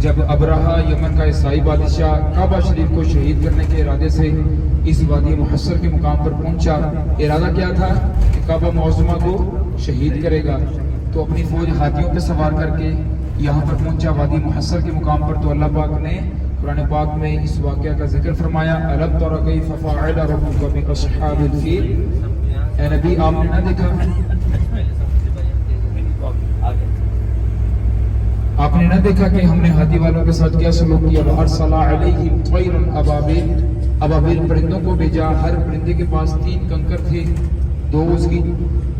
جب ابرہہ یمن کا عیسائی بادشاہ کعبہ شریف کو شہید کرنے کے ارادے سے اس وادی محصر کے مقام پر پہنچا، ارادہ کیا تھا کہ کعبہ معظمہ کو شہید کرے گا، تو اپنی فوج ہاتھیوں پہ سوار کر کے یہاں پر پہنچا وادی محصر کے مقام پر، تو اللہ پاک نے قرآن پاک میں اس واقعہ کا ذکر فرمایا، أَلَمْ تَرَ كَيْفَ فَعَلَ رَبُّكَ بِأَصْحَابِ الْفِيلِ۔ اے نبی آپ نے نہ دیکھا، آپ نے نہ دیکھا کہ ہم نے ہاتھی والوں کے ساتھ کیا سلوک کیا؟ وَأَرْسَلَ عَلَيْهِمْ طَيْرًا أَبَابِيلَ، ابابیل پرندوں کو بھیجا، ہر پرندے کے پاس 3 کنکر تھے، 2 اس کی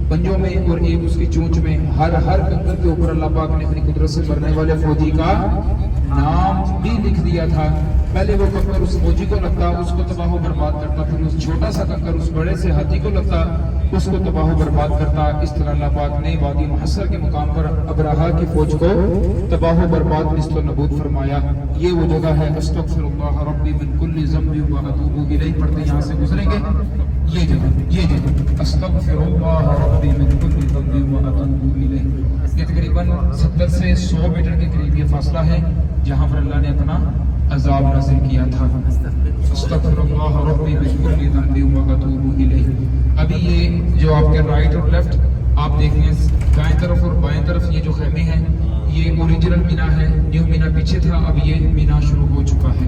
پنجوں میں اور 1 اس کی چونچ میں، ہر کنکر کے اوپر اللہ پاک نے اپنی قدرت سے مرنے والے فوجی کا نام بھی لکھ دیا تھا۔ پہلے وہ کنکر اس فوجی کو لگتا، اس کو تباہ و برباد کرتا، پھر اس چھوٹا سا کنکر اس بڑے سے ہاتھی کو لگتا، اس کو تباہ و برباد کرتا۔ اس طرح اللہ پاک نے وادی محصر کے مقام پر ابرہہ کی فوج کو تباہ و برباد نسل و نبود فرمایا۔ یہ وہ جگہ ہے استغفر اللہ ربی من کل ذنب واتوب الیہ، پڑھتے یہاں سے گزریں گے، یہ جگہ استغفر اللہ ربی من کل ذنب واتوب الیہ۔ یہ تقریباً 70 سے 100 میٹر کے قریب یہ فاصلہ ہے جہاں پر اللہ نے اپنا عذاب نازل کیا تھا۔ استغفر اللہ ربی من کل ذنب واتوب الیہ۔ ابھی یہ جو آپ کے رائٹ اور لیفٹ آپ دیکھیں، دائیں طرف اور بائیں طرف یہ جو خیمے ہیں، یہ اوریجنل مینا ہے، نیو مینا پیچھے تھا، اب یہ مینا شروع ہو چکا ہے۔